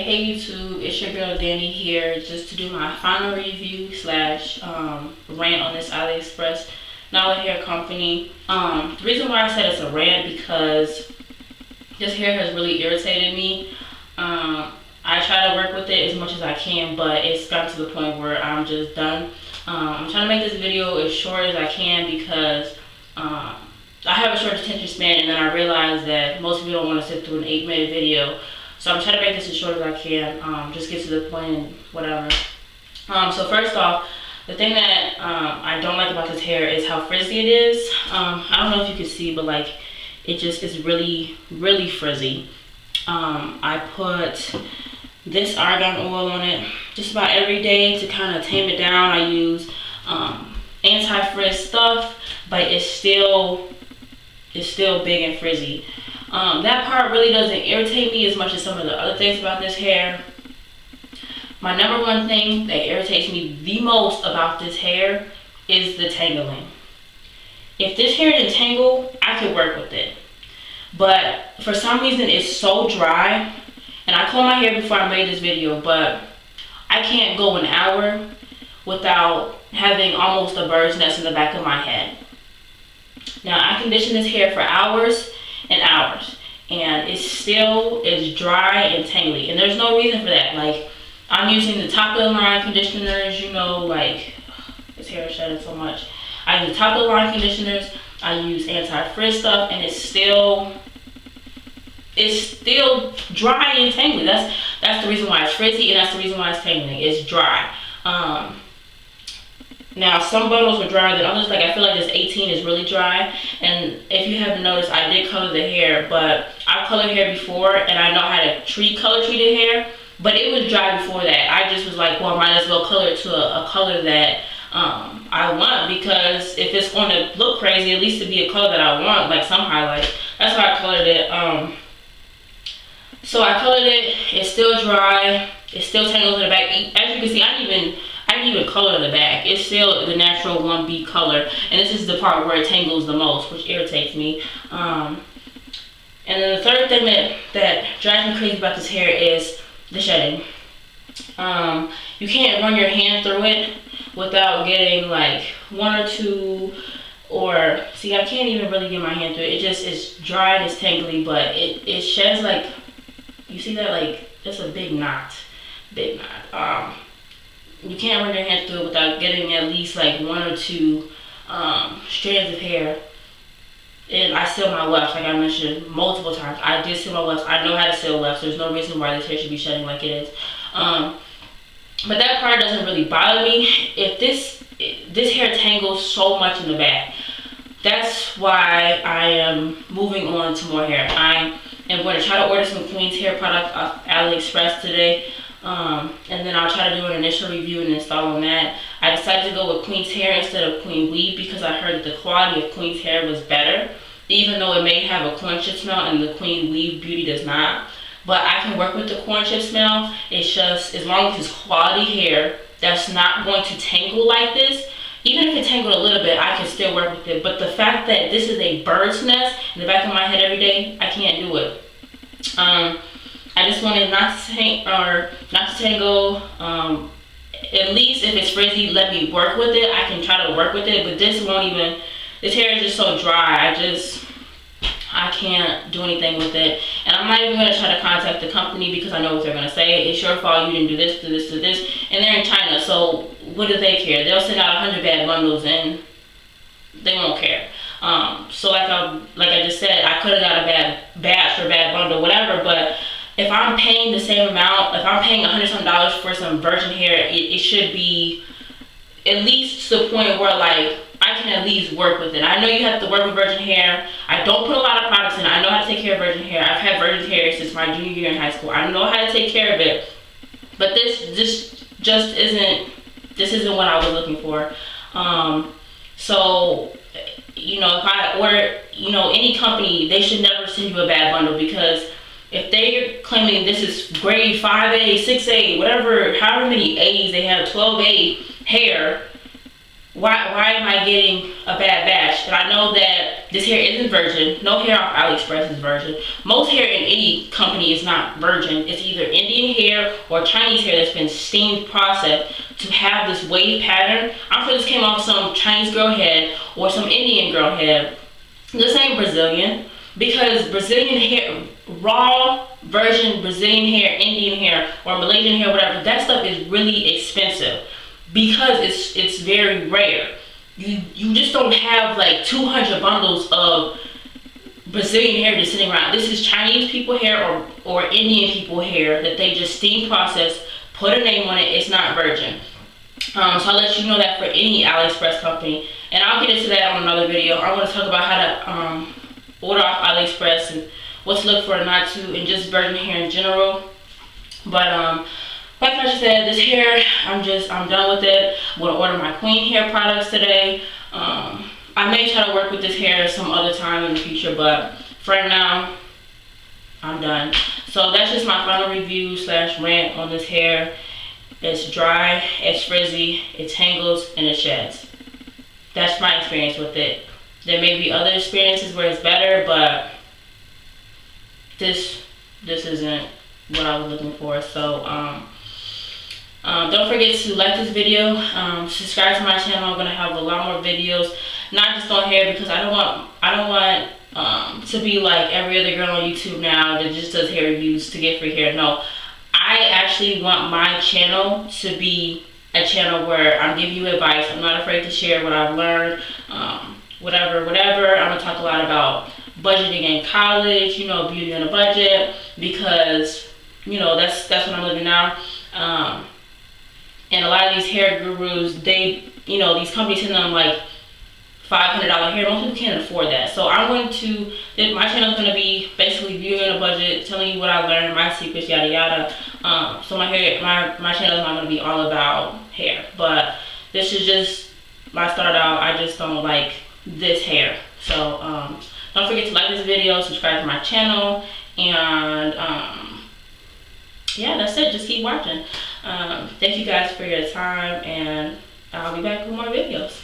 Hey YouTube, it's your girl Danny here just to do my final review slash rant on this Aliexpress Knowledge hair company. The reason why I said it's a rant because this hair has really irritated me. I try to work with it as much as I can, but it's gotten to the point where I'm just done. I'm trying to make this video as short as I can because I have a short attention span, and then I realized that most people don't want to sit through an 8-minute video. So I'm trying to make this as short as I can, just get to the point and whatever. So first off, the thing that I don't like about this hair is how frizzy it is. I don't know if you can see, but like it just is really, really frizzy. I put this argan oil on it just about every day to kind of tame it down. I use anti-frizz stuff, but it's still big and frizzy. That part really doesn't irritate me as much as some of the other things about this hair. My number one thing that irritates me the most about this hair is the tangling. If this hair didn't tangle, I could work with it. But for some reason it's so dry, and I combed my hair before I made this video, but I can't go an hour without having almost a bird's nest in the back of my head. Now I condition this hair for hours and hours, and it still is dry and tangly, and there's no reason for that. Like, I'm using the top of the line conditioners, you know, like this hair is shedding so much. I use the top of the line conditioners, I use anti-frizz stuff, and it's still dry and tangly. That's the reason why it's frizzy, and that's the reason why it's tangling. It's dry. Now, some bundles are drier than others. Like, I feel like this 18 is really dry. And if you haven't noticed, I did color the hair, but I've colored hair before, and I know how to color treated hair, but it was dry before that. I just was like, well, I might as well color it to a color that I want, because if it's going to look crazy, at least to be a color that I want, like some highlight. That's why I colored it. So I colored it. It's still dry. It still tangles in the back. As you can see, I didn't even color the back. It's still the natural 1B color, and this is the part where it tangles the most, which irritates me. And then the third thing that drives me crazy about this hair is the shedding. You can't run your hand through it without getting like one or two, or see, I can't even really get my hand through it. It just is dry and it's tangly, but it sheds like, you see that, like it's a big knot. You can't run your hand through it without getting at least like one or two strands of hair. And I seal my wefts, like I mentioned multiple times. I did seal my wefts. I know how to seal wefts. There's no reason why this hair should be shedding like it is. But that part doesn't really bother me. If this hair tangles so much in the back, that's why I am moving on to more hair. I am going to try to order some Queen's hair product off Aliexpress today. And then I'll try to do an initial review and install on that. I decided to go with Queen's hair instead of Queen weave because I heard that the quality of Queen's hair was better, even though it may have a corn chip smell and the Queen weave beauty does not. But I can work with the corn chip smell. It's just, as long as it's quality hair that's not going to tangle like this, even if it tangled a little bit, I can still work with it. But the fact that this is a bird's nest in the back of my head every day, I can't do it. I just wanted not to tangle. At least if it's frizzy, let me work with it. I can try to work with it, but this won't even. This hair is just so dry. I can't do anything with it. And I'm not even going to try to contact the company because I know what they're going to say. It's your fault, you didn't do this, do this, do this. And they're in China, so what do they care? They'll send out 100 bad bundles and they won't care. So like I just said, I could have got a bad batch or bad bundle, whatever, but if I'm paying the same amount, if I'm paying $100 for some virgin hair, it should be at least to the point where like I can at least work with it. I know you have to work with virgin hair. I don't put a lot of products in it. I know how to take care of virgin hair. I've had virgin hair since my junior year in high school. I know how to take care of it. But this just isn't what I was looking for. So, you know, if I order, you know, any company, they should never send you a bad bundle, because if they're claiming this is grade 5A, 6A, whatever, however many A's they have, 12A hair, why am I getting a bad batch? And I know that this hair isn't virgin. No hair off Aliexpress is virgin. Most hair in any company is not virgin. It's either Indian hair or Chinese hair that's been steamed, processed to have this wave pattern. I'm sure this came off some Chinese girl head or some Indian girl head. This ain't Brazilian, because Brazilian hair, raw virgin Brazilian hair, Indian hair, or Malaysian hair, whatever, that stuff is really expensive because it's very rare. You just don't have like 200 bundles of Brazilian hair just sitting around. This is Chinese people hair or Indian people hair that they just steam process, put a name on it. It's not virgin. So I'll let you know that for any Aliexpress company, and I'll get into that on another video. I want to talk about how to order off Aliexpress and what to look for and not to, and just virgin hair in general. But like I said, this hair, I'm done with it. I'm gonna order my queen hair products today. I may try to work with this hair some other time in the future, but for right now, I'm done. So that's just my final review / rant on this hair. It's dry, it's frizzy, it tangles, and it sheds. That's my experience with it. There may be other experiences where it's better, but this isn't what I was looking for. So don't forget to like this video, subscribe to my channel. I'm gonna have a lot more videos, not just on hair, because I don't want to be like every other girl on YouTube now that just does hair reviews to get free hair. No, I actually want my channel to be a channel where I'm giving you advice. I'm not afraid to share what I've learned, whatever. I'm gonna talk a lot about budgeting in college, beauty on a budget, because that's what I'm living now. And a lot of these hair gurus, they, these companies send them like $500 hair. Most people can't afford that. So my channel is going to be basically beauty on a budget, telling you what I learned, my secrets, yada yada. So my channel is not going to be all about hair, but this is just my start out. I just don't like this hair. So don't forget to like this video, subscribe to my channel, and yeah, that's it. Just keep watching. Thank you guys for your time, and I'll be back with more videos.